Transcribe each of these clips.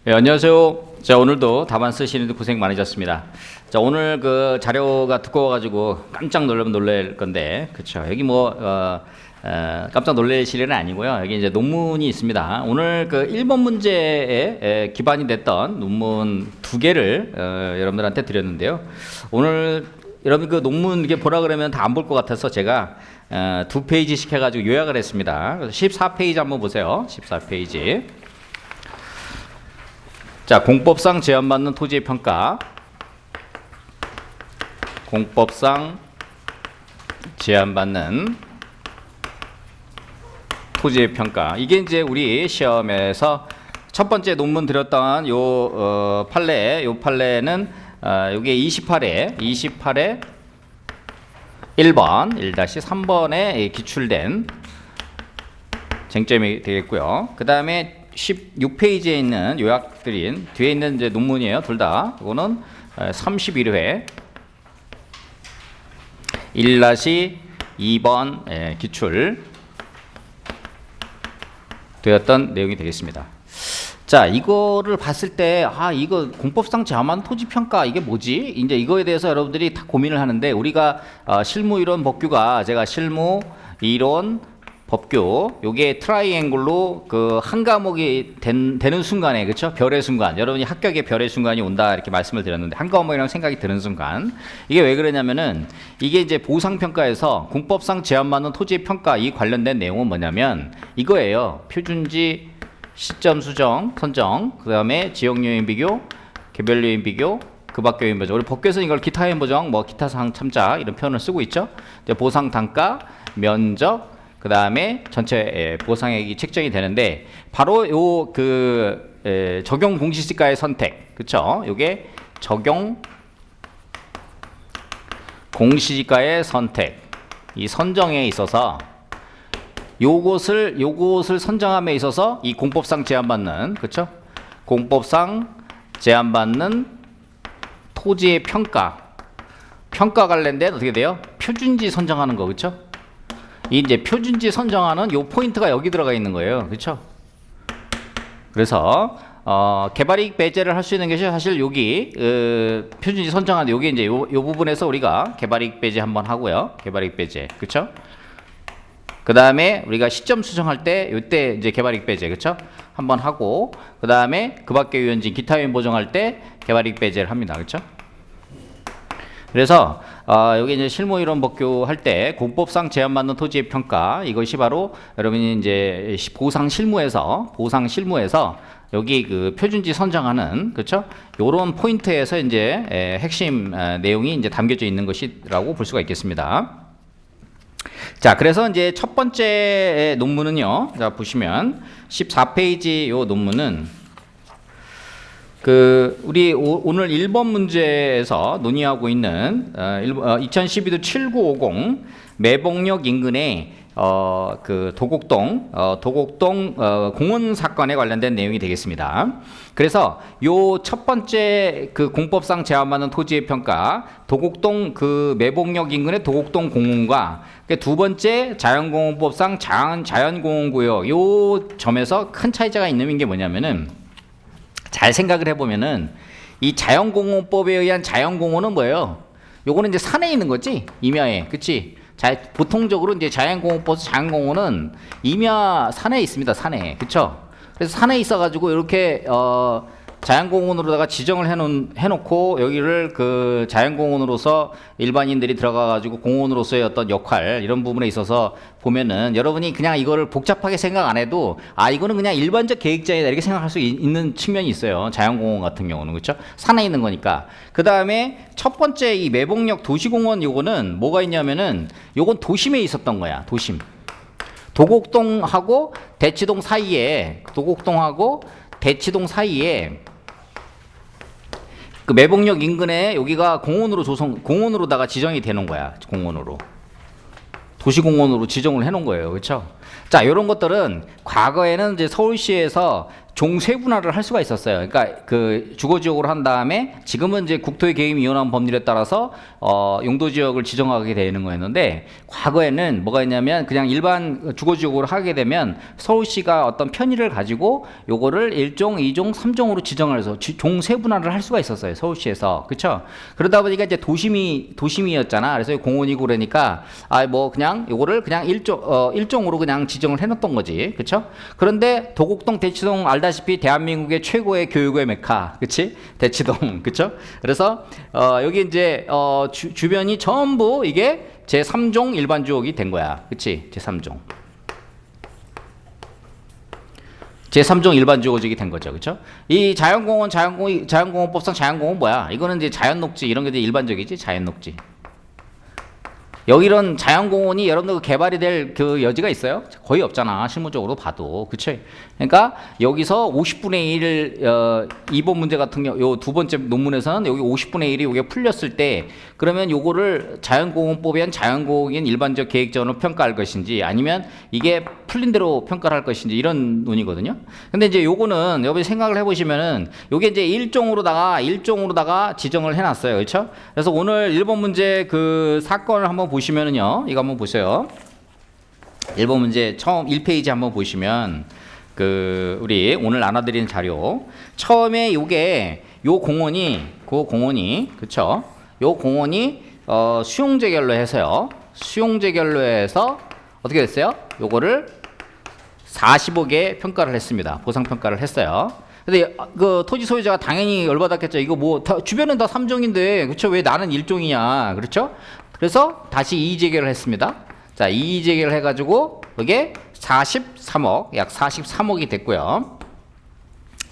네, 안녕하세요. 자, 오늘도 답안 쓰시는데 고생 많으셨습니다. 자, 오늘 그 자료가 두꺼워가지고 깜짝 놀라면 놀랄 건데, 그쵸. 여기 깜짝 놀랄 일은 아니고요. 여기 이제 논문이 있습니다. 오늘 그 1번 문제에 기반이 됐던 논문 2개를 여러분들한테 드렸는데요. 오늘 여러분 그 논문 이게 보라 그러면 다 안 볼 것 같아서 제가 2페이지씩 해가지고 요약을 했습니다. 그래서 14페이지 한번 보세요. 14페이지. 자, 공법상 제한받는 토지의 평가. 공법상 제한받는 토지의 평가. 이게 이제 우리 시험에서 첫 번째 논문 드렸던 요 판례는 요게 28회 1번 1-3번에 기출된 쟁점이 되겠고요. 그 다음에 16페이지에 있는 요약들인 뒤에 있는 이제 논문이에요. 둘 다. 이거는 31회 1-2번 기출 되었던 내용이 되겠습니다. 자, 이거를 봤을 때 이거 공법상 제한받는 토지 평가 이게 뭐지? 이제 이거에 대해서 여러분들이 다 고민을 하는데 우리가 실무 이론 법규가 제가 실무 이론 법규 요게 트라이앵글로 그 한 과목이 되는 순간에 그렇죠? 별의 순간 여러분이 합격의 별의 순간이 온다 이렇게 말씀을 드렸는데 한 과목이라는 생각이 드는 순간 이게 왜 그러냐면은 이게 이제 보상평가에서 공법상 제한받는 토지의 평가 이 관련된 내용은 뭐냐면 이거예요. 표준지 시점 수정 선정 그 다음에 지역 요인 비교 개별 요인 비교 그 밖의 요인 보정 우리 법규에서는 이걸 기타 요인 보정 기타 사항 참자 이런 표현을 쓰고 있죠. 이제 보상 단가 면적 그 다음에 전체 보상액이 책정이 되는데 바로 요 적용 공시지가의 선택 그쵸? 요게 적용 공시지가의 선택 이 선정에 있어서 요것을 선정함에 있어서 이 공법상 제한받는 그쵸? 공법상 제한받는 토지의 평가 관련된 어떻게 돼요? 표준지 선정하는 거 그쵸? 이제 표준지 선정하는 요 포인트가 여기 들어가 있는 거예요. 그렇죠? 그래서 개발이익 배제를 할 수 있는 것이 사실 여기 표준지 선정하는 여기 이제 요 부분에서 우리가 개발이익 배제 한번 하고요. 개발이익 배제. 그렇죠? 그다음에 우리가 시점 수정할 때 요때 이제 개발이익 배제. 그렇죠? 한번 하고 그다음에 그 밖의 유연진 기타 요인 보정할 때 개발이익 배제를 합니다. 그렇죠? 그래서 여기 이제 실무이론 법규 할 때 공법상 제한받는 토지의 평가 이것이 바로 여러분이 이제 보상 실무에서 여기 그 표준지 선정하는 그렇죠? 요런 포인트에서 이제 핵심 내용이 이제 담겨져 있는 것이라고 볼 수가 있겠습니다. 자, 그래서 이제 첫 번째 논문은요. 자, 보시면 14페이지 요 논문은 우리 오늘 1번 문제에서 논의하고 있는 2012도 7950 매봉역 인근의 도곡동 공원 사건에 관련된 내용이 되겠습니다. 그래서 요 첫 번째 그 공법상 제한받는 토지의 평가 도곡동 그 매봉역 인근의 도곡동 공원과 두 번째 자연공원법상 자연공원구역 요 점에서 큰 차이가 있는 게 뭐냐면은 잘 생각을 해보면은 이 자연공원법에 의한 자연공원은 뭐예요? 요거는 이제 산에 있는 거지 임야에, 그치? 보통적으로 이제 자연공원법에서 자연공원은 임야 산에 있습니다, 산에, 그쵸? 그래서 산에 있어가지고 이렇게 자연공원으로다가 지정을 해놓고 여기를 그 자연공원으로서 일반인들이 들어가가지고 공원으로서의 어떤 역할 이런 부분에 있어서 보면은 여러분이 그냥 이거를 복잡하게 생각 안 해도 이거는 그냥 일반적 계획자이다 이렇게 생각할 수 있는 측면이 있어요. 자연공원 같은 경우는 그렇죠? 산에 있는 거니까. 그 다음에 첫 번째 이 매봉역 도시공원 요거는 뭐가 있냐면은 요건 도심에 있었던 거야. 도심. 도곡동하고 대치동 사이에 그 매봉역 인근에 여기가 공원으로다가 지정이 되는 거야. 도시공원으로 지정을 해놓은 거예요. 그렇죠? 자, 이런 것들은 과거에는 이제 서울시에서 종세분화를 할 수가 있었어요. 그러니까 그 주거지역으로 한 다음에 지금은 이제 국토의 개입 이혼한 법률에 따라서 용도지역을 지정하게 되는 거였는데 과거에는 뭐가 있냐면 그냥 일반 주거지역으로 하게 되면 서울시가 어떤 편의를 가지고 요거를 1종, 2종, 3종으로 지정을 해서 종세분화를 할 수가 있었어요. 서울시에서. 그렇죠? 그러다 보니까 이제 도심이었잖아. 그래서 공원이고 그러니까 뭐 그냥 요거를 그냥 일종으로 그냥 지정을 해놓던 거지. 그렇죠? 그런데 도곡동, 대치동 알다시피 대한민국의 최고의 교육의 메카, 그치? 대치동, 그쵸? 그래서 여기 이제 주변이 전부 이게 제3종 일반주역이 된 거야, 그치? 제3종 일반주거지역이 된 거죠, 그쵸? 이 자연공원법상 자연공원 뭐야? 이거는 이제 자연녹지 이런 게 일반적이지, 자연녹지. 여기 이런 자연공원이 여러분들 개발이 될 그 여지가 있어요? 거의 없잖아. 실무적으로 봐도. 그쵸? 그러니까 여기서 50분의 1, 2번 문제 같은 경우, 요 두 번째 논문에서는 여기 50분의 1이 요게 풀렸을 때, 그러면 요거를 자연공원법에 한 자연공원인 일반적 계획전으로 평가할 것인지, 아니면 이게 풀린 대로 평가를 할 것인지, 이런 논이거든요. 근데 이제 요거는, 여러분이 생각을 해보시면은, 요게 이제 일종으로다가 지정을 해놨어요. 그렇죠? 그래서 오늘 1번 문제 그 사건을 한번 보시면은요, 이거 한번 보세요. 1번 문제 처음 1페이지 한번 보시면 우리 오늘 나눠드리는 자료 처음에 요게 요 공원이 그쵸? 요 공원이 수용재결로 해서요. 수용재결로 해서 어떻게 됐어요? 요거를 40억에 평가를 했습니다. 보상평가를 했어요. 근데 그 토지 소유자가 당연히 열받았겠죠. 이거 뭐 주변은 다 3종인데 그쵸? 왜 나는 1종이냐? 그렇죠? 그래서 다시 이의제결을 했습니다. 자, 이의제결을 해가지고 이게 43억, 약 43억이 됐고요.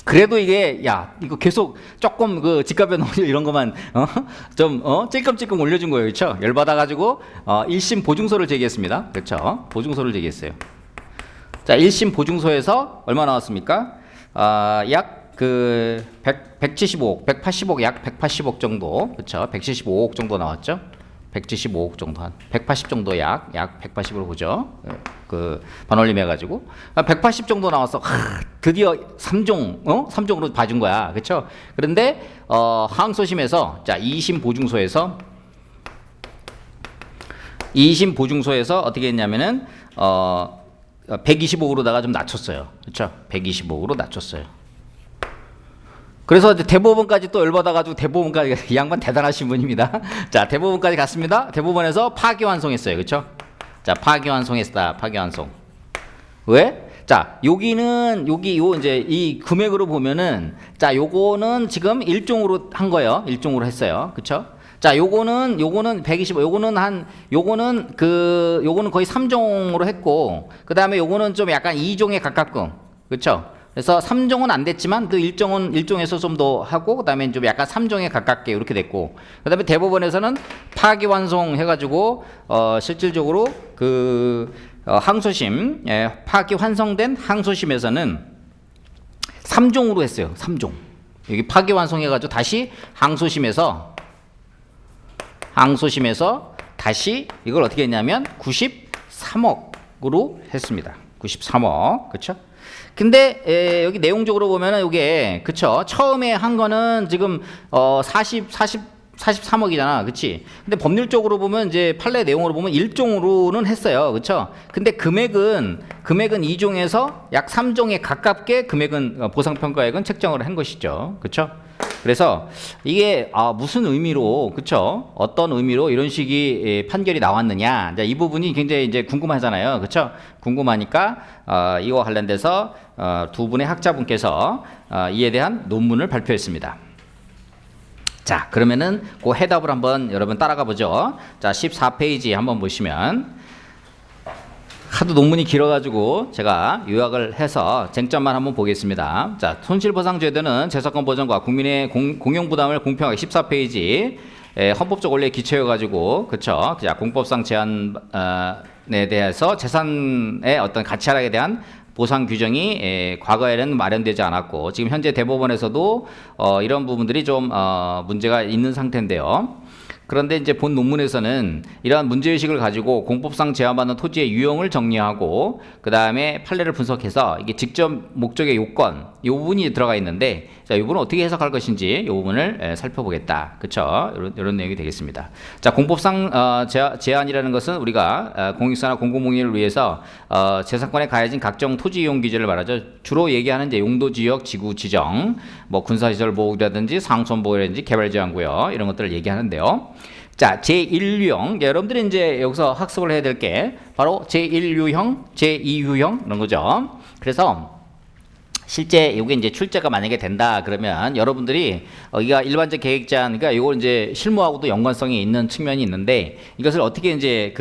그래도 이게 이거 계속 조금 그 집값에 넣으려 이런 것만 찔끔찔끔 올려준 거예요, 그렇죠? 열받아가지고 1심 보증서를 제기했습니다. 그렇죠? 보증서를 제기했어요. 자, 1심 보증서에서 얼마 나왔습니까? 약 175억, 180억, 약 180억 정도, 그렇죠? 175억 정도 나왔죠? 175억 정도, 한 180 정도 약 180으로 보죠. 그 반올림 해가지고 180 정도 나와서 드디어 3종으로 봐준 거야, 그렇죠? 그런데 항소심에서 자 2심 보증소에서 어떻게 했냐면은 125억으로다가 좀 낮췄어요, 그렇죠? 125억으로 낮췄어요. 그래서 대법원까지 또 열받아가지고 대법원까지, 이 양반 대단하신 분입니다. 자, 대법원까지 갔습니다. 대법원에서 파기환송했어요. 그렇죠? 자, 파기환송했다. 파기환송. 왜? 자, 이제 이 금액으로 보면은, 자, 요거는 지금 1종으로 한 거예요. 1종으로 했어요. 그렇죠? 자, 요거는 125, 요거는 거의 3종으로 했고, 그 다음에 요거는 좀 약간 2종에 가깝고, 그렇죠? 그래서 3종은 안 됐지만 그 1종에서 좀 더 하고 그다음에 좀 약간 3종에 가깝게 이렇게 됐고 그다음에 대법원에서는 파기환송 해가지고 실질적으로 항소심 파기환송된 항소심에서는 3종으로 했어요. 3종. 여기 파기환송해가지고 다시 항소심에서 다시 이걸 어떻게 했냐면 93억으로 했습니다. 93억. 그렇죠? 근데 여기 내용적으로 보면은 이게 그쵸? 처음에 한 거는 지금 43억이잖아, 그치? 근데 법률적으로 보면 이제 판례 내용으로 보면 1종으로는 했어요, 그쵸? 근데 금액은 2종에서 약 3종에 가깝게 금액은 보상평가액은 책정을 한 것이죠, 그쵸? 그래서 이게 무슨 의미로, 그쵸? 어떤 의미로 이런 식의 판결이 나왔느냐? 이 부분이 굉장히 이제 궁금하잖아요, 그쵸? 궁금하니까 이와 관련돼서 두 분의 학자분께서 이에 대한 논문을 발표했습니다. 자, 그러면은 그 해답을 한번 여러분 따라가 보죠. 자, 14페이지 한번 보시면 하도 논문이 길어가지고 제가 요약을 해서 쟁점만 한번 보겠습니다. 자, 손실보상제도는 재사건 보전과 국민의 공용부담을 공평하게 14페이지 헌법적 원리에 기초해가지고 그쵸? 자, 공법상 제한에 대해서 재산의 어떤 가치 하락에 대한 보상 규정이 과거에는 마련되지 않았고 지금 현재 대법원에서도 이런 부분들이 좀 문제가 있는 상태인데요. 그런데 이제 본 논문에서는 이러한 문제의식을 가지고 공법상 제한받는 토지의 유형을 정리하고 그 다음에 판례를 분석해서 이게 직접 목적의 요건 이 부분이 들어가 있는데 자, 이 부분을 어떻게 해석할 것인지 이 부분을 살펴보겠다. 그쵸? 이런 내용이 되겠습니다. 자, 공법상 제한이라는 것은 우리가 공익사나 공공복리를 위해서 재산권에 가해진 각종 토지 이용 규제를 말하죠. 주로 얘기하는 이제 용도지역 지구 지정, 뭐 군사시설 보호라든지 상수원 보호라든지 개발제한구역 이런 것들을 얘기하는데요. 자, 제1유형. 여러분들이 이제 여기서 학습을 해야 될 게 바로 제1유형, 제2유형 이런 거죠. 그래서 실제 이게 이제 출제가 만약에 된다 그러면 여러분들이 이가 일반적 계획제한, 그러니까 이걸 이제 실무하고도 연관성이 있는 측면이 있는데 이것을 어떻게 이제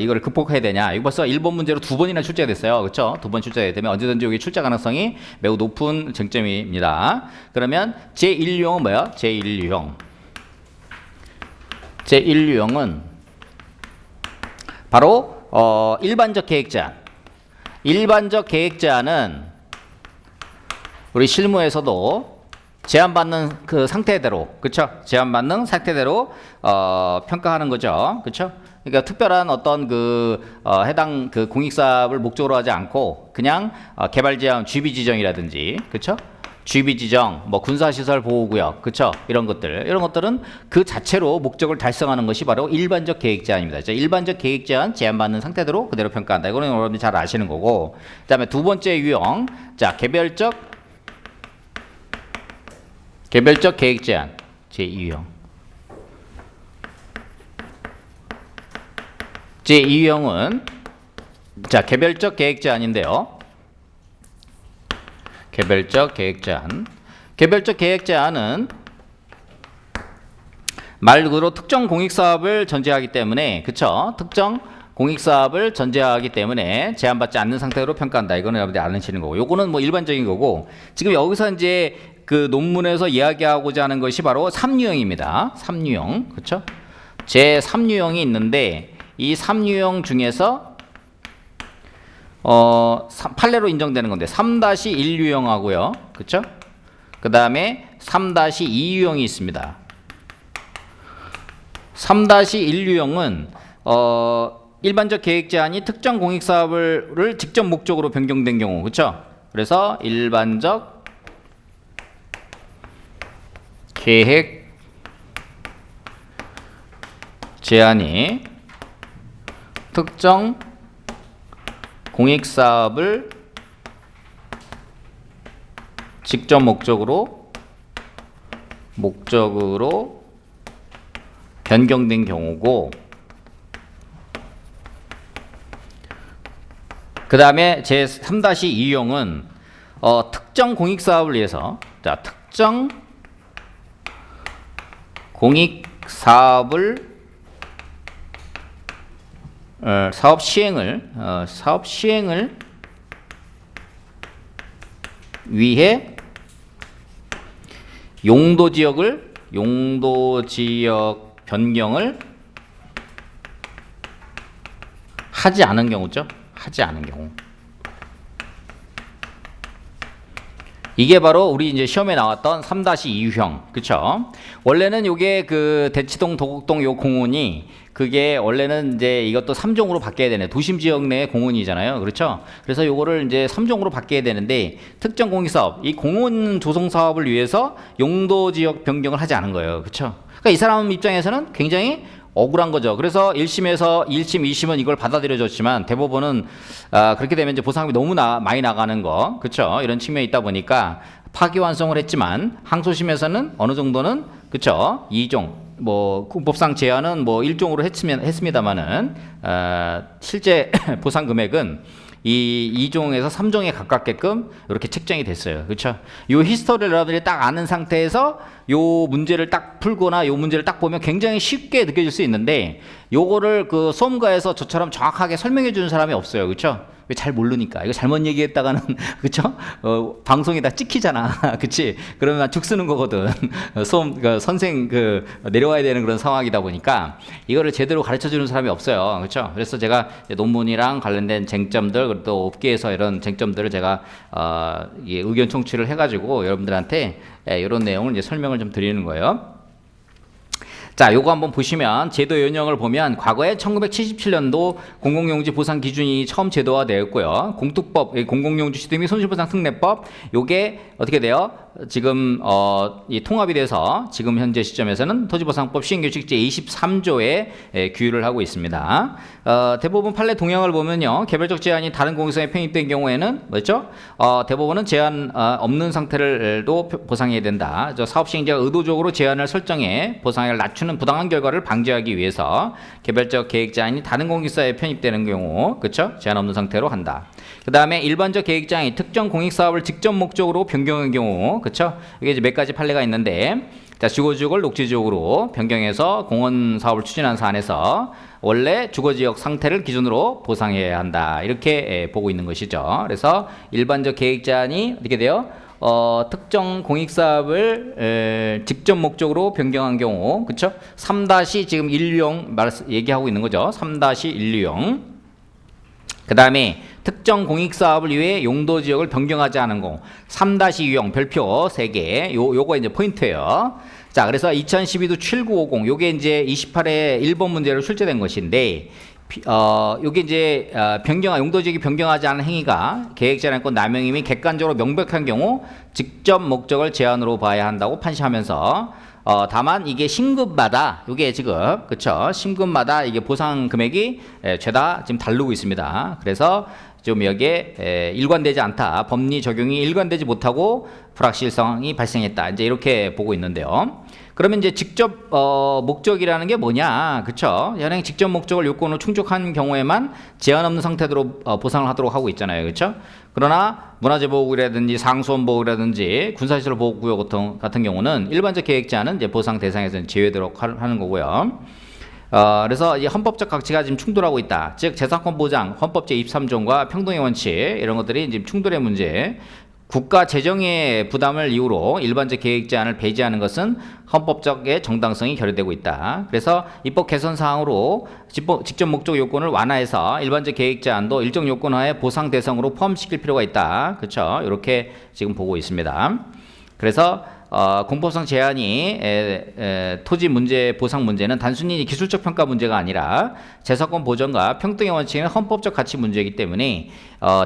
이거를 극복해야 되냐. 이거 벌써 1번 문제로 2번이나 출제가 됐어요. 그렇죠? 2번 출제가 되면 언제든지 여기 출제 가능성이 매우 높은 쟁점입니다. 그러면 제1유형은 뭐야? 제1유형. 제1유형은 바로 일반적 계획제한. 일반적 계획제한은 우리 실무에서도 제한받는 그 상태대로, 그쵸? 제한받는 상태대로 평가하는 거죠, 그쵸? 그러니까 특별한 어떤 해당 공익사업을 목적으로 하지 않고 그냥 개발 제한, GB 지정이라든지, 그쵸? GB 지정, 뭐 군사시설 보호구역, 그쵸? 이런 것들은 그 자체로 목적을 달성하는 것이 바로 일반적 계획 제한입니다. 일반적 계획 제한 제한받는 상태대로 그대로 평가한다. 이거는 여러분들이 잘 아시는 거고. 그다음에 두 번째 유형, 자, 개별적 계획 제한 제2유형. 제2유형은 자, 개별적 계획 제한인데요. 개별적 계획 제한. 개별적 계획 제한은 말 그대로 특정 공익 사업을 전제하기 때문에, 그쵸? 특정 공익 사업을 전제하기 때문에 제한받지 않는 상태로 평가한다. 이거는 여러분들이 아시는 거고. 요거는 뭐 일반적인 거고. 지금 여기서 이제 그 논문에서 이야기하고자 하는 것이 바로 3유형입니다. 3유형. 그렇죠? 제 3유형이 있는데 이 3유형 중에서 판례로 인정되는 건데 3-1유형하고요. 그렇죠? 그다음에 3-2유형이 있습니다. 3-1유형은 일반적 계획 제한이 특정 공익 사업을 직접 목적으로 변경된 경우. 그렇죠? 그래서 일반적 계획 제한이 특정 공익 사업을 직접 목적으로 변경된 경우고, 그 다음에 제 3-2유형은 특정 공익 사업을 위해서, 자, 특정 공익 사업을 사업 시행을 위해 용도지역 변경을 하지 않은 경우죠. 하지 않은 경우. 이게 바로 우리 이제 시험에 나왔던 3-2유형. 그쵸? 원래는 요게 대치동, 도곡동 요 공원이 그게 원래는 이제 이것도 3종으로 바뀌어야 되네. 도심 지역 내 공원이잖아요. 그렇죠? 그래서 요거를 이제 3종으로 바뀌어야 되는데 특정 공익사업, 이 공원 조성 사업을 위해서 용도 지역 변경을 하지 않은 거예요. 그렇죠? 그러니까 이 사람 입장에서는 굉장히 억울한 거죠. 그래서 1심에서 1심, 2심은 이걸 받아들여줬지만 대법원은 그렇게 되면 이제 보상금이 너무 많이 나가는 거, 그렇죠? 이런 측면이 있다 보니까 파기환송을 했지만 항소심에서는 어느 정도는, 그렇죠? 2종, 뭐 공법상 제한은 뭐 1종으로 했습니다만은 실제 보상 금액은 이 2종에서 3종에 가깝게끔 이렇게 책정이 됐어요. 그렇죠? 요 히스토리를 여러분들이 딱 아는 상태에서 요 문제를 딱 풀거나 요 문제를 딱 보면 굉장히 쉽게 느껴질 수 있는데 요거를 수험가에서 저처럼 정확하게 설명해 주는 사람이 없어요. 그렇죠? 왜 잘 모르니까. 이거 잘못 얘기했다가는 그쵸? 방송에다 찍히잖아. 그치? 그러면 죽 쓰는 거거든. 선생 내려와야 되는 그런 상황이다 보니까 이거를 제대로 가르쳐 주는 사람이 없어요. 그쵸? 그래서 제가 논문이랑 관련된 쟁점들, 또 업계에서 이런 쟁점들을 제가 의견 청취를 해가지고 여러분들한테 이런 내용을 이제 설명을 좀 드리는 거예요. 자, 요거 한번 보시면 제도 연령을 보면 과거에 1977년도 공공용지 보상 기준이 처음 제도화되었고요. 공특법, 공공용지 시도 및 손실보상 특례법, 요게 어떻게 돼요? 지금 이 통합이 돼서 지금 현재 시점에서는 토지보상법 시행규칙 제23조에 규율을 하고 있습니다. 대부분 판례 동향을 보면요, 개별적 제한이 다른 공익성에 편입된 경우에는 뭐죠? 대부분은 제한 없는 상태를도 보상해야 된다. 사업 시행자가 의도적으로 제한을 설정해 보상액을 낮추는 부당한 결과를 방지하기 위해서 개별적 계획 제한이 다른 공익사에 편입되는 경우, 그렇죠? 제한 없는 상태로 한다. 그 다음에 일반적 계획 제한이 특정 공익 사업을 직접 목적으로 변경한 경우, 그렇죠? 이게 이제 몇 가지 판례가 있는데, 자, 주거지역을 녹지지역으로 변경해서 공원 사업을 추진한 사안에서 원래 주거지역 상태를 기준으로 보상해야 한다. 이렇게 보고 있는 것이죠. 그래서 일반적 계획 제한이 어떻게 돼요? 특정 공익사업을 직접 목적으로 변경한 경우, 그쵸? 3- 지금 1용 얘기하고 있는 거죠. 3-1용. 그 다음에 특정 공익사업을 위해 용도지역을 변경하지 않은 경우, 3-2용 별표 3개. 요거 이제 포인트예요. 자, 그래서 2012도 7950, 요게 이제 28회 1번 문제로 출제된 것인데, 요게 이제 용도지역이 변경하지 않은 행위가 계획제한권 남용이 및 객관적으로 명백한 경우 직접 목적을 제한으로 봐야 한다고 판시하면서, 다만 이게 신급마다, 요게 지금 그쵸, 신급마다 이게 보상 금액이 죄다 지금 다르고 있습니다. 그래서 좀 여기에 일관되지 않다, 법리 적용이 일관되지 못하고 불확실성이 발생했다, 이제 이렇게 보고 있는데요. 그러면 이제 직접 목적이라는 게 뭐냐, 그렇죠? 현행 직접 목적을 요건으로 충족한 경우에만 제한 없는 상태로 보상을 하도록 하고 있잖아요, 그렇죠? 그러나 문화재보호구역이라든지 상수원보호구역이라든지 군사시설 보호구역 같은 경우는 일반적 계획 제한은 이제 보상 대상에서 제외되도록 하는 거고요. 그래서 이 헌법적 가치가 지금 충돌하고 있다. 즉 재산권 보장, 헌법 제23조과 평등의 원칙, 이런 것들이 지금 충돌의 문제. 국가 재정의 부담을 이유로 일반적 계획 제한을 배제하는 것은 헌법적의 정당성이 결여되고 있다. 그래서 입법 개선 사항으로 직접 목적 요건을 완화해서 일반적 계획 제한도 일정 요건하에 보상 대상으로 포함시킬 필요가 있다. 그렇죠? 이렇게 지금 보고 있습니다. 그래서 공법상 제한이 토지 문제, 보상 문제는 단순히 기술적 평가 문제가 아니라 재산권 보전과 평등의 원칙의 헌법적 가치 문제이기 때문에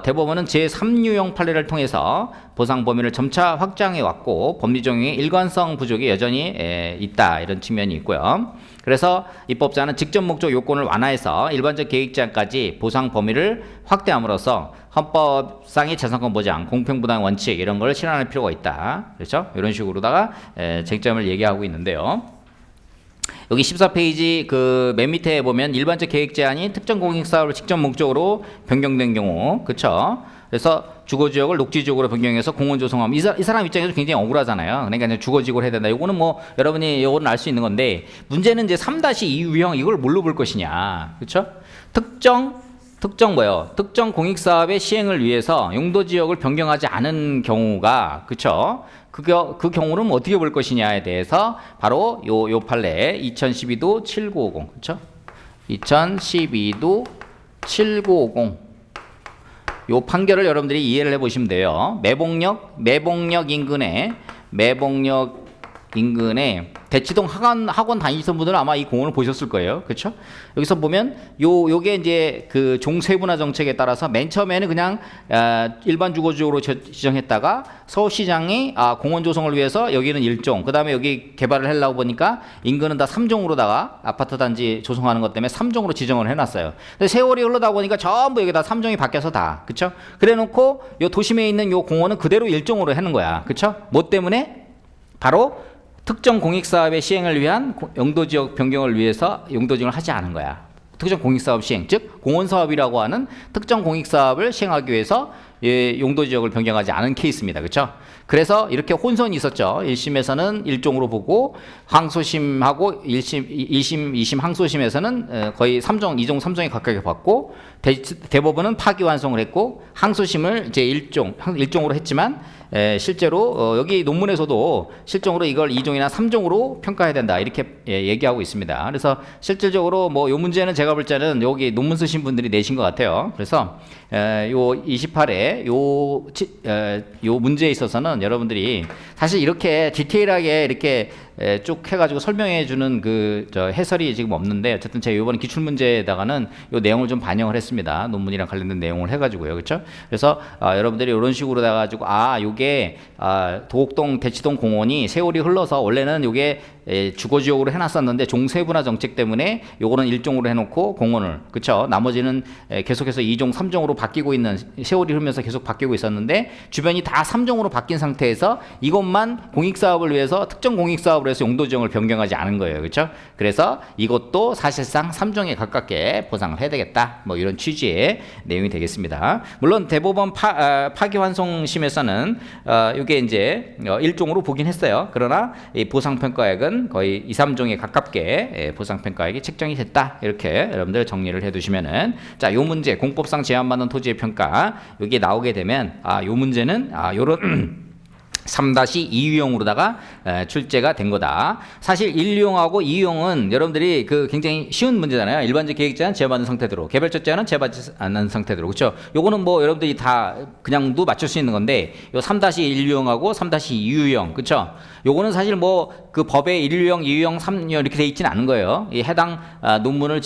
대법원은 제3유형 판례를 통해서 보상 범위를 점차 확장해 왔고 법리 적용의 일관성 부족이 여전히 있다, 이런 측면이 있고요. 그래서 입법자는 직접 목적 요건을 완화해서 일반적 계획 제한까지 보상 범위를 확대함으로써 헌법상의 재산권 보장, 공평부당 원칙, 이런 걸 실현할 필요가 있다. 그렇죠? 이런 식으로다가 쟁점을 얘기하고 있는데요. 여기 14페이지 그 맨 밑에 보면 일반적 계획 제한이 특정 공익사업을 직접 목적으로 변경된 경우, 그렇죠? 그래서 주거지역을 녹지지역으로 변경해서 공원 조성하면 이 사람 입장에서 굉장히 억울하잖아요. 그러니까 이제 주거지역을 해야 된다. 요거는 뭐 여러분이 요거는 알 수 있는 건데, 문제는 이제 3-2 유형 이걸 뭘로 볼 것이냐, 그렇죠? 특정 공익사업의 시행을 위해서 용도지역을 변경하지 않은 경우가, 그쵸? 그 경우는 어떻게 볼 것이냐에 대해서 바로 요 판례 2012도 7950, 그쵸? 2012도 7950 요 판결을 여러분들이 이해를 해보시면 돼요. 매봉역 인근에 대치동 학원 다니시던 분들은 아마 이 공원을 보셨을 거예요. 그렇죠? 여기서 보면 요게 이제 그 종세분화 정책에 따라서 맨 처음에는 그냥 일반 주거지역으로 지정했다가 서울시장이 공원 조성을 위해서 여기는 1종, 그다음에 여기 개발을 하려고 보니까 인근은 다 3종으로다가 아파트 단지 조성하는 것 때문에 3종으로 지정을 해놨어요. 근데 세월이 흘러다 보니까 전부 여기 다 3종이 바뀌어서 다, 그렇죠? 그래놓고 요 도심에 있는 요 공원은 그대로 1종으로 해는 거야. 그렇죠? 뭐 때문에? 바로 특정 공익사업의 시행을 위한 용도지역 변경을 위해서 용도지역을 하지 않은 거야. 특정 공익사업 시행, 즉 공원사업이라고 하는 특정 공익사업을 시행하기 위해서 용도지역을 변경하지 않은 케이스입니다. 그렇죠? 그래서 이렇게 혼선이 있었죠. 1심에서는 1종으로 보고 항소심하고 1심, 2심 항소심에서는 거의 3종, 2종, 3종에 가깝게 봤고 대법원은 파기환송을 했고 항소심을 이제 1종으로 했지만 실제로 여기 논문에서도 실종으로 이걸 2종이나 3종으로 평가해야 된다, 이렇게 얘기하고 있습니다. 그래서 실질적으로 뭐 요 문제는 제가 볼 때는 여기 논문 쓰신 분들이 내신 것 같아요. 그래서 요 28회 요 문제에 있어서는 여러분들이 사실 이렇게 디테일하게 이렇게 쭉 해가지고 설명해주는 저 해설이 지금 없는데 어쨌든 제가 이번 기출 문제에다가는 이 내용을 좀 반영을 했습니다. 논문이랑 관련된 내용을 해가지고요, 그렇죠? 그래서 여러분들이 이런 식으로 해가지고 요게 도곡동 대치동 공원이 세월이 흘러서 원래는 요게 주거지역으로 해놨었는데 종세분화 정책 때문에 요거는 1종으로 해놓고 공원을, 그쵸? 나머지는 계속해서 2종, 3종으로 바뀌고 있는, 세월이 흐르면서 계속 바뀌고 있었는데 주변이 다 3종으로 바뀐 상태에서 이것만 공익사업을 위해서 특정 공익사업을 해서 용도 지정을 변경하지 않은 거예요, 그쵸? 그래서 이것도 사실상 3종에 가깝게 보상을 해야 되겠다, 뭐 이런 취지의 내용이 되겠습니다. 물론 대법원 파기환송심에서는 이게 이제 1종으로 보긴 했어요. 그러나 이 보상평가액은 거의 2, 3종에 가깝게 보상평가액이 책정이 됐다, 이렇게 여러분들 정리를 해두시면은, 자, 요 문제 공법상 제한받는 토지의 평가 여기 나오게 되면 요 문제는 요런 3-2 유형으로다가 출제가 된 거다. 사실 1유형하고 2유형은 여러분들이 굉장히 쉬운 문제잖아요. 일반적 계획제한 제한받은 상태대로, 개별적 제한은 제한받지 않는 상태대로, 그렇죠? 요거는 뭐 여러분들이 다 그냥도 맞출 수 있는 건데, 요 3-1유형하고 3-2 유형, 그렇죠? 요거는 사실 뭐 그 법에 1유형, 2유형, 3유형 이렇게 돼 있지는 않은 거예요. 이 해당 논문을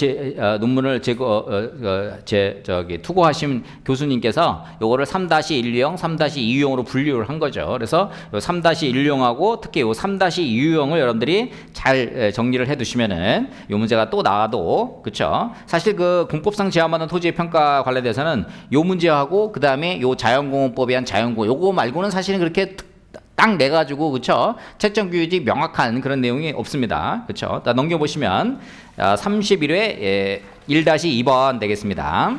투고하신 교수님께서 요거를 3-1유형, 3-2유형으로 분류를 한 거죠. 그래서 요 3-1유형하고 특히 요 3-2유형을 여러분들이 잘 정리를 해 두시면은 요 문제가 또 나와도, 그쵸? 사실 그 공법상 제한받는 토지의 평가 관련돼서는 요 문제하고 그다음에 요 자연공원법에 한 자연공원 요거 말고는 사실은 그렇게 딱 내가지고, 그쵸? 채점 규칙이 명확한 그런 내용이 없습니다. 그쵸? 넘겨보시면 31회 1-2번 되겠습니다.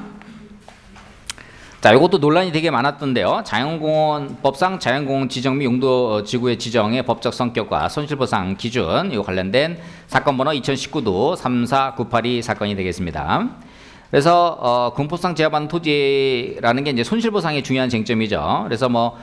자, 이것도 논란이 되게 많았던데요. 자연공원법상 자연공원 지정 및 용도 지구의 지정의 법적 성격과 손실보상 기준, 이거 관련된 사건 번호 2019도 34982 사건이 되겠습니다. 그래서 공법상 제한받는 토지라는 게 이제 손실보상이 중요한 쟁점이죠. 그래서 뭐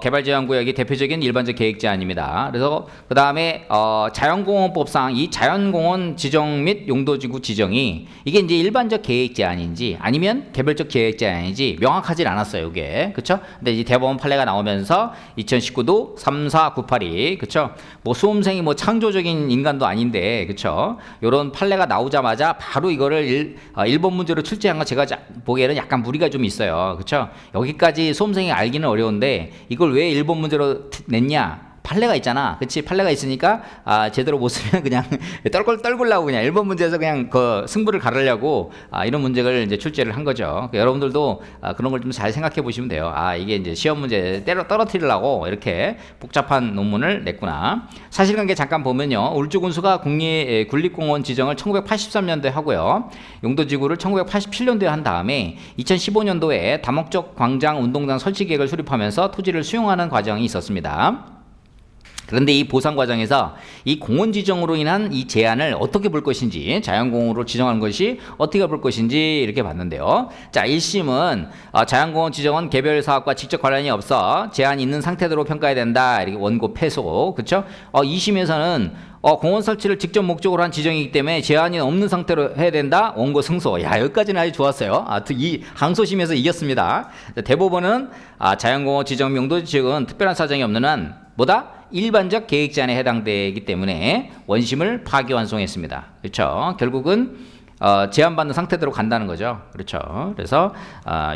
개발 제한 구역이 대표적인 일반적 계획 제한입니다. 그래서 그 다음에 자연공원법상 이 자연공원 지정 및 용도지구 지정이 이게 이제 일반적 계획 제한인지 아니면 개별적 계획 제한인지 명확하진 않았어요, 이게, 그렇죠? 근데 이제 대법원 판례가 나오면서 2019도 34982, 그렇죠? 뭐 수험생이 뭐 창조적인 인간도 아닌데, 그렇죠? 이런 판례가 나오자마자 바로 이거를 1번 문제로 출제한 거 제가 보기에는 약간 무리가 좀 있어요. 그렇죠? 여기까지 수험생이 알기는 어려운데 이걸 왜 1번 문제로 냈냐? 판례가 있잖아. 그치? 판례가 있으니까 제대로 못 쓰면 그냥 떨굴라고 그냥 1번 문제에서 그냥 그 승부를 가르려고 이런 문제를 이제 출제를 한 거죠. 그러니까 여러분들도 그런 걸 좀 잘 생각해 보시면 돼요. 이게 이제 시험 문제 떨어뜨리려고 이렇게 복잡한 논문을 냈구나. 사실관계 잠깐 보면요. 울주군수가 국립공원 지정을 1983년도에 하고요. 용도지구를 1987년도에 한 다음에 2015년도에 다목적 광장 운동장 설치 계획을 수립하면서 토지를 수용하는 과정이 있었습니다. 그런데 이 보상 과정에서 이 공원 지정으로 인한 이 제한을 어떻게 볼 것인지, 자연공원으로 지정하는 것이 어떻게 볼 것인지 이렇게 봤는데요. 자, 1심은 자연공원 지정은 개별 사업과 직접 관련이 없어 제한이 있는 상태대로 평가해야 된다, 이렇게 원고 패소, 그렇죠? 2심에서는 공원 설치를 직접 목적으로 한 지정이기 때문에 제한이 없는 상태로 해야 된다, 원고 승소. 야, 여기까지는 아주 좋았어요. 이 항소심에서 이겼습니다. 대법원은 자연공원 지정 용도 지역은 특별한 사정이 없는 한 뭐다? 일반적 계획 제한에 해당되기 때문에 원심을 파기환송했습니다. 그렇죠? 결국은 제한받는 상태대로 간다는 거죠. 그렇죠? 그래서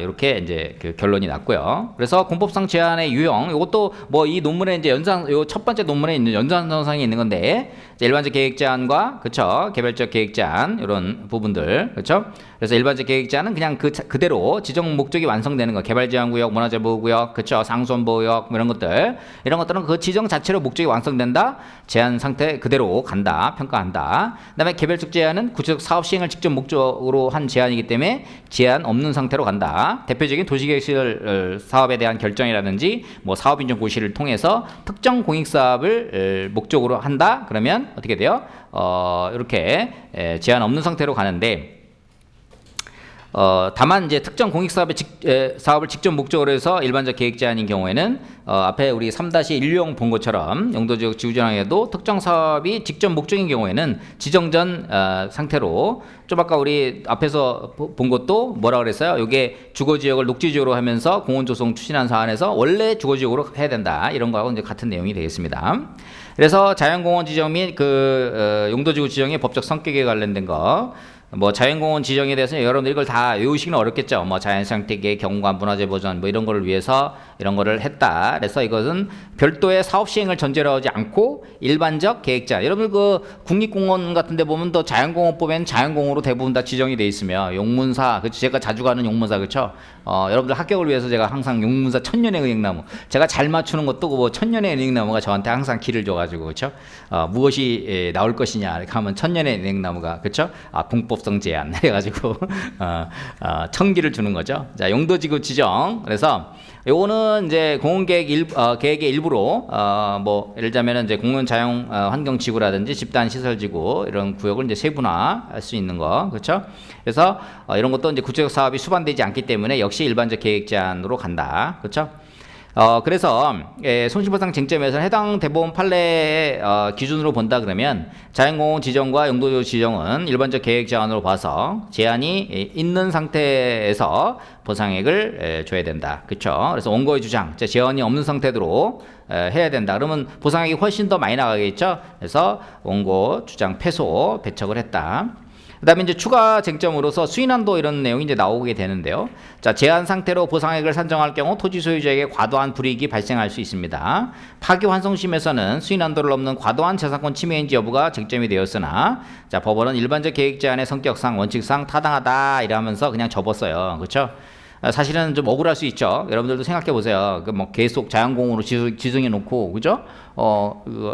이렇게 이제 그 결론이 났고요. 그래서 공법상 제한의 유형, 이것도 뭐 이 논문에 이제 요 첫 번째 논문에 있는 연장선상에 있는 건데, 일반적 계획 제한과, 그렇죠? 개별적 계획 제한, 이런 부분들, 그렇죠? 그래서 일반적 계획 제한은 그냥 그대로 지정 목적이 완성되는 거, 개발 제한 구역, 문화재 보호 구역, 그렇죠? 상수원 보호구역, 이런 것들은 그 지정 자체로 목적이 완성된다, 제한 상태 그대로 간다, 평가한다. 그다음에 개별적 제한은 구체적 사업 시행을 직접 목적으로 한 제한이기 때문에 제한 없는 상태로 간다. 대표적인 도시계획시설 사업에 대한 결정이라든지 뭐 사업인정 고시를 통해서 특정 공익사업을 목적으로 한다. 그러면 어떻게 돼요? 이렇게 제한 없는 상태로 가는데, 다만 이제 특정 공익사업의 사업을 직접 목적으로 해서 일반적 계획 제한인 경우에는 앞에 우리 3-1용 본 것처럼 용도지역 지구전환에도 특정 사업이 직접 목적인 경우에는 지정 전 상태로, 좀 아까 우리 앞에서 본 것도 뭐라 그랬어요? 이게 주거지역을 녹지지역으로 하면서 공원조성 추진한 사안에서 원래 주거지역으로 해야 된다, 이런 거하고 이제 같은 내용이 되겠습니다. 그래서 자연공원 지정 및 용도지구 지정의 법적 성격에 관련된 거, 뭐 자연공원 지정에 대해서 여러분들 이걸 다 외우시기는 어렵겠죠. 뭐 자연생태계, 경관, 문화재 보전 뭐 이런 거를 위해서 이런 거를 했다. 그래서 이것은 별도의 사업 시행을 전제로 하지 않고 일반적 계획자. 여러분들 그 국립공원 같은 데 보면 또 자연공원법에는 자연공원으로 대부분 다 지정이 돼 있으며 용문사, 그 제가 자주 가는 용문사 그렇죠? 여러분들 합격을 위해서 제가 항상 용문사 천년의 은행나무, 제가 잘 맞추는 것도 뭐 천년의 은행나무가 저한테 항상 길을 줘가지고 그렇죠? 무엇이 나올 것이냐 이렇게 하면 천년의 은행나무가 그렇죠? 공법성 제한 해가지고 천기를 주는 거죠. 자, 용도지구 지정. 그래서 요거는 이제 공원계획 계획의 일부로 뭐 예를 들자면은 이제 공원 자연 환경 지구라든지 집단 시설 지구 이런 구역을 이제 세분화할 수 있는 거 그렇죠? 그래서 이런 것도 이제 구체적 사업이 수반되지 않기 때문에 역시 일반적 계획 제한으로 간다 그렇죠? 그래서 손실보상 쟁점에서는 해당 대법원 판례 기준으로 본다 그러면 자연공원 지정과 용도지구 지정은 일반적 계획 제한으로 봐서 제한이 있는 상태에서 보상액을 줘야 된다. 그렇죠? 그래서 원고의 주장, 제한이 없는 상태로 해야 된다. 그러면 보상액이 훨씬 더 많이 나가겠죠? 그래서 원고 주장 패소 배척을 했다. 그 다음에 이제 추가 쟁점으로서 수인한도 이런 내용이 이제 나오게 되는데요. 자, 제한 상태로 보상액을 산정할 경우 토지 소유자에게 과도한 불이익이 발생할 수 있습니다. 파기환송심에서는 수인한도를 넘는 과도한 재산권 침해인지 여부가 쟁점이 되었으나, 자, 법원은 일반적 계획 제한의 성격상 원칙상 타당하다 이러면서 그냥 접었어요. 그렇죠? 사실은 좀 억울할 수 있죠. 여러분들도 생각해 보세요. 그 뭐 계속 자연공원으로 지정해 놓고, 그죠?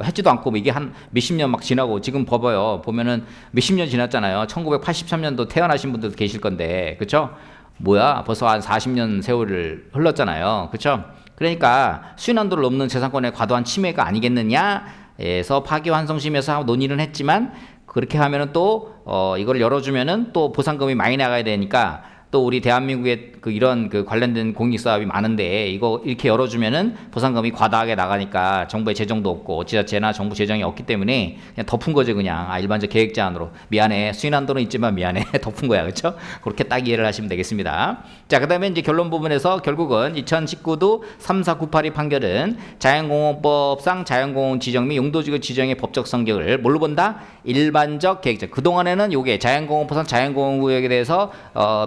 했지도 않고 뭐 이게 한 몇십 년 막 지나고 지금 봐봐요. 보면은 몇십 년 지났잖아요. 1983년도 태어나신 분들도 계실 건데, 그쵸? 뭐야? 벌써 한 40년 세월을 흘렀잖아요. 그쵸? 그러니까 수인한도를 넘는 재산권의 과도한 침해가 아니겠느냐? 에서 파기환송심에서 논의는 했지만 그렇게 하면은 또 이걸 열어주면은 또 보상금이 많이 나가야 되니까 또 우리 대한민국에 이런 관련된 공익사업이 많은데 이거 이렇게 열어주면은 보상금이 과다하게 나가니까 정부의 재정도 없고 지자체나 정부 재정이 없기 때문에 그냥 덮은 거죠. 그냥 일반적 계획 제한으로 미안해 수인한도는 있지만 미안해 덮은 거야. 그렇죠? 그렇게 딱 이해를 하시면 되겠습니다. 자, 그 다음에 이제 결론 부분에서 결국은 2019도 3498이 판결은 자연공원법상 자연공원 지정 및 용도지구 지정의 법적 성격을 뭘로 본다? 일반적 계획자. 그동안에는 요게 자연공원법상 자연공원구역에 대해서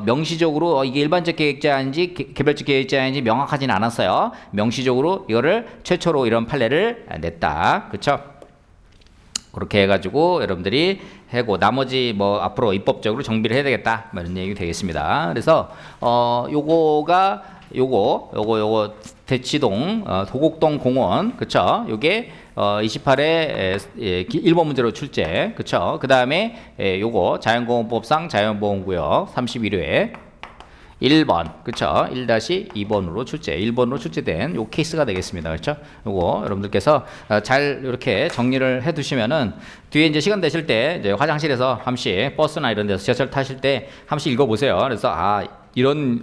명시적으로 이게 일반적 계획자인지 개별적 계획자인지 명확하진 않았어요. 명시적으로 이거를 최초로 이런 판례를 냈다. 그렇죠? 그렇게 해가지고 여러분들이 하고 나머지 뭐 앞으로 입법적으로 정비를 해야 되겠다 뭐 이런 얘기 되겠습니다. 그래서 요거 대치동 도곡동 공원 그쵸? 요게 28회 1번 문제로 출제 그쵸? 그 다음에 요거 자연공원법상 자연보호구역 31회 1번 그쵸? 1-2번으로 출제 1번으로 출제된 요 케이스가 되겠습니다. 그렇죠? 요거 여러분들께서 잘 이렇게 정리를 해 두시면은 뒤에 이제 시간 되실 때 이제 화장실에서 한 번씩 버스나 이런 데서 지하철 타실 때 한 번씩 읽어 보세요. 그래서 이런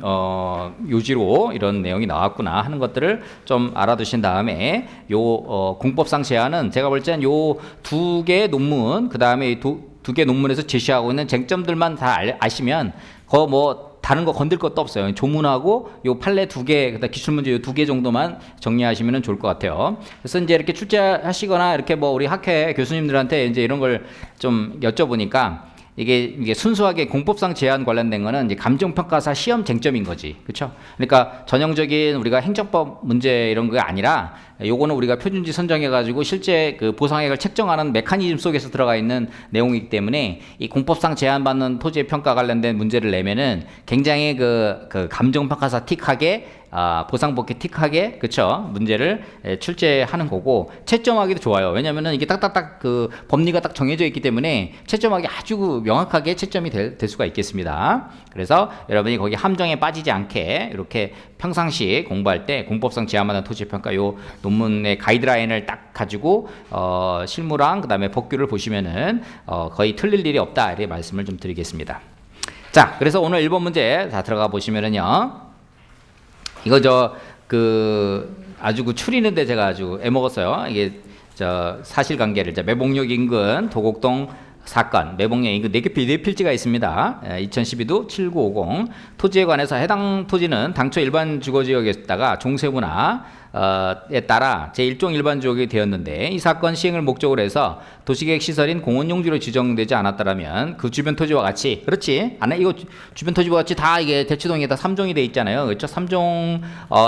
요지로 이런 내용이 나왔구나 하는 것들을 좀 알아두신 다음에 요 공법상 제한은 제가 볼 땐 요 두 개의 논문 그 다음에 두 개 논문에서 제시하고 있는 쟁점들만 다 아시면 뭐 다른 거 건들 것도 없어요. 조문하고 요 판례 두 개, 그다음 기출문제 요 두 개 정도만 정리하시면 좋을 것 같아요. 그래서 이제 이렇게 출제하시거나 이렇게 뭐 우리 학회 교수님들한테 이제 이런 걸 좀 여쭤보니까 이게 순수하게 공법상 제한 관련된 거는 이제 감정평가사 시험 쟁점인 거지. 그렇죠? 그러니까 전형적인 우리가 행정법 문제 이런 게 아니라 요거는 우리가 표준지 선정해 가지고 실제 그 보상액을 책정하는 메커니즘 속에서 들어가 있는 내용이기 때문에 이 공법상 제한받는 토지의 평가 관련된 문제를 내면은 굉장히 그 감정평가사 틱하게 보상복귀 틱하게 그쵸 문제를 출제하는 거고 채점하기도 좋아요. 왜냐면은 이게 딱딱딱 그 법리가 딱 정해져 있기 때문에 채점하기 아주 명확하게 채점이 될 수가 있겠습니다. 그래서 여러분이 거기 함정에 빠지지 않게 이렇게 평상시 공부할 때 공법상 제한받는 토지평가 요 논문의 가이드라인을 딱 가지고 실무랑 그 다음에 법규를 보시면은 거의 틀릴 일이 없다 이렇게 말씀을 좀 드리겠습니다. 자, 그래서 오늘 1번 문제 다 들어가 보시면은요. 이거 아주 추리는데 제가 아주 애먹었어요. 이게 사실관계를 매봉역 인근 도곡동 사건, 매봉역 인근 네 필지가 있습니다. 2012도 7950 토지에 관해서 해당 토지는 당초 일반 주거지역이었다가 종세부나 따라 제1종 일반지역이 되었는데 이 사건 시행을 목적으로 해서 도시계획 시설인 공원용지로 지정되지 않았다라면 그 주변 토지와 같이 그렇지 안에 이거 주변 토지와 같이 다 이게 대치동에 다 3종이 돼 있잖아요. 그렇죠? 3종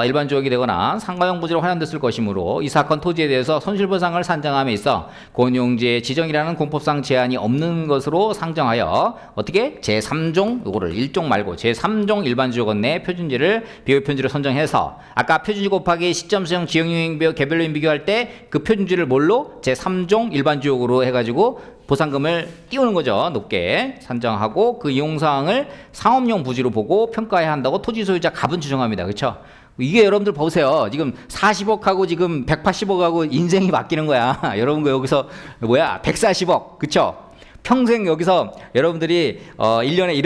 일반지역이 되거나 상가용 부지로 환원됐을 것이므로 이 사건 토지에 대해서 손실보상을 산정함에 있어 공원용지의 지정이라는 공법상 제한이 없는 것으로 상정하여 어떻게 제3종 요거를 1종 말고 제3종 일반지역원 내 표준지를 비교표준지로 선정해서 아까 표준지 곱하기 시점 수용 지역유형 개별요인 비교할 때 그 표준지를 뭘로 제3종 일반지역으로 해가지고 보상금을 띄우는 거죠. 높게 산정하고 그 이용사항을 상업용 부지로 보고 평가해야 한다고 토지 소유자 갑은 추정합니다. 그렇죠? 이게 여러분들 보세요. 지금 40억하고 지금 180억하고 인생이 바뀌는 거야. 여러분 거 여기서 뭐야 140억 그렇죠? 평생 여기서 여러분들이 1년에